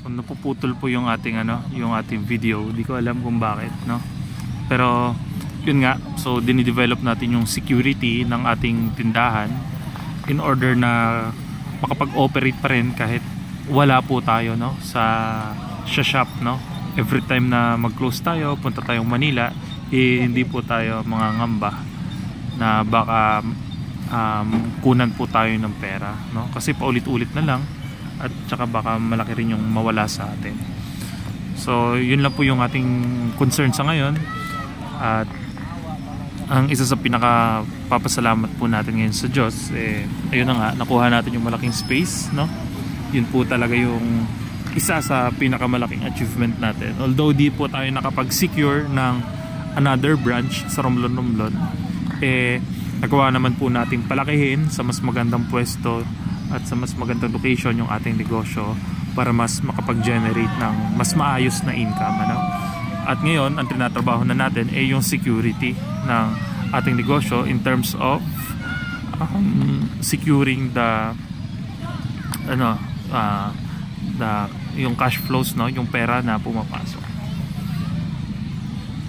So napuputol po yung ating yung ating video. Di ko alam kung bakit, no. Pero yun nga, so dinidevelop natin yung security ng ating tindahan in order na makapag-operate pa rin kahit wala po tayo, no, sa shop, no. Every time na mag-close tayo, punta tayong Manila, hindi po tayo mangangamba na baka kunan po tayo ng pera, no, kasi paulit-ulit na lang at saka baka malaki rin yung mawala sa atin. So yun lang po yung ating concern sa ngayon. At ang isa sa pinaka papasalamat po natin ngayon sa Diyos, ayun na nga, nakuha natin yung malaking space, no. Yun po talaga yung isa sa pinakamalaking achievement natin. Although di po tayo nakapag-secure ng another branch sa Romblon, nagawa naman po nating palakihin sa mas magandang pwesto at sa mas magandang location yung ating negosyo para mas makapag-generate ng mas maayos na income, ano? At ngayon, ang tinatrabaho na natin ay yung security ng ating negosyo in terms of securing the yung cash flows, no, yung pera na pumapasok.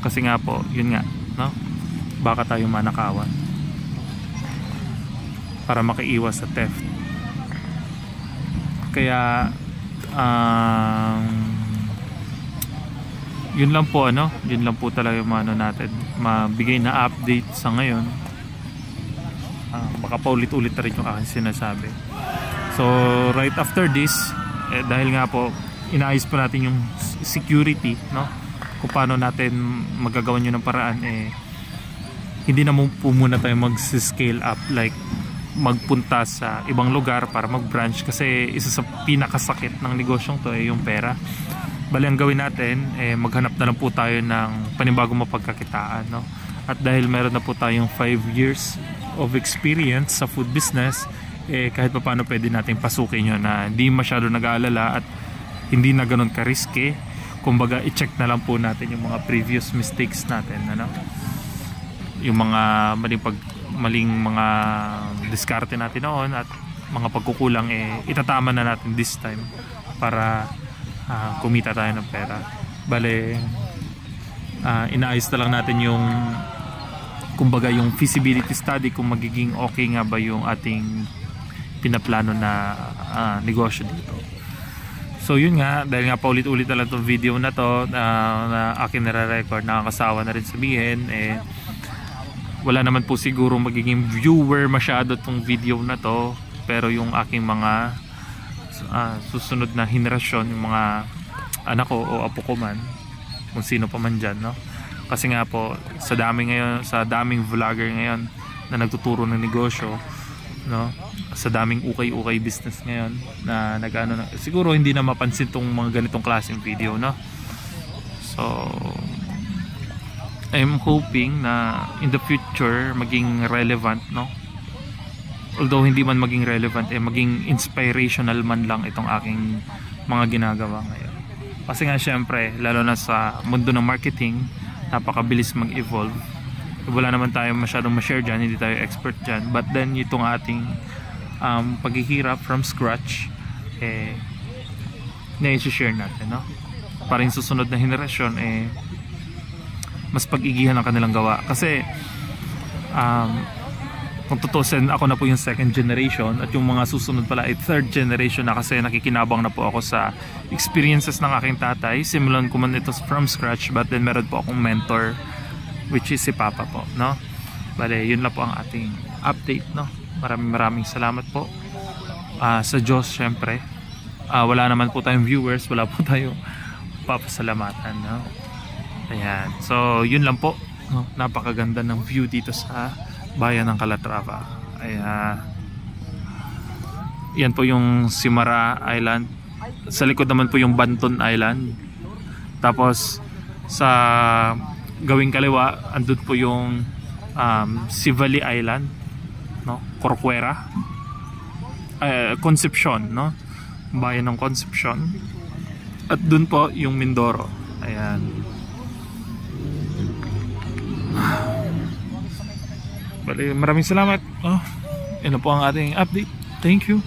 Kasi nga po, yun nga, no, baka tayo manakawan para makaiwas sa theft. Kaya yun lang po, yun lang po talaga yung natin mabigay na update sa ngayon. Baka paulit-ulit na rin yung aking sinasabi. So right after this, dahil nga po inaayos po natin yung security, no, kung paano natin magagawan yun ng paraan, hindi na po muna tayo mag-scale up, like magpunta sa ibang lugar para mag-branch, kasi isa sa pinakasakit ng negosyong to ay yung pera. Bali ang gawin natin, maghanap na lang po tayo ng panibagong mapagkakitaan, no? At dahil meron na po tayong 5 years of experience sa food business, kahit pa paano pwede natin pasukin yun na hindi masyado nag-aalala at hindi na ganun ka-risky. Kumbaga i-check na lang po natin yung mga previous mistakes natin, ano? Yung mga maling mga diskarte natin noon at mga pagkukulang, itatama na natin this time para kumita tayo ng pera. Bale, inaayos na lang natin yung kumbaga yung feasibility study kung magiging okay nga ba yung ating pinaplano na negosyo dito. So yun nga, dahil nga paulit-ulit na lang itong video na to na akin nare-record, nakakasawa na rin sabihin, wala naman po siguro magiging viewer masyado tong video na to, pero yung aking mga susunod na henerasyon, yung mga anak ko o apo ko man, kung sino pa man dyan, no? Kasi nga po sa daming vlogger ngayon na nagtuturo ng negosyo, no, sa daming ukay-ukay business ngayon na siguro hindi na mapansin tong mga ganitong klaseng video, no. So I'm hoping na in the future maging relevant, no? Although hindi man maging relevant, maging inspirational man lang itong aking mga ginagawa ngayon. Kasi nga syempre, lalo na sa mundo ng marketing, napakabilis mag-evolve. Wala naman tayo masyadong ma-share dyan, hindi tayo expert dyan. But then itong ating paghihirap from scratch, na-share natin, no? Para yung susunod na henerasyon, mas pag-igihan ang kanilang gawa. Kasi kung tutusin, ako na po yung second generation at yung mga susunod pala ay third generation na, kasi nakikinabang na po ako sa experiences ng aking tatay. Simulan ko man ito from scratch, but then meron po akong mentor, which is si Papa po, no? Bale, yun lang po ang ating update, no? Maraming salamat po sa Diyos, syempre. Wala naman po tayong viewers, wala po tayong papasalamatan, no? Ayan, so yun lang po, no? Napakaganda ng view dito sa bayan ng Calatrava. Ayan, yan po yung Simara Island. Sa likod naman po yung Banton Island. Tapos sa gawing kaliwa, andun po yung Sivali Island, no? Corcuera, Concepcion, no? Bayan ng Concepcion. At dun po yung Mindoro. Ayan. Maraming salamat. Yan po ang ating update. Thank you.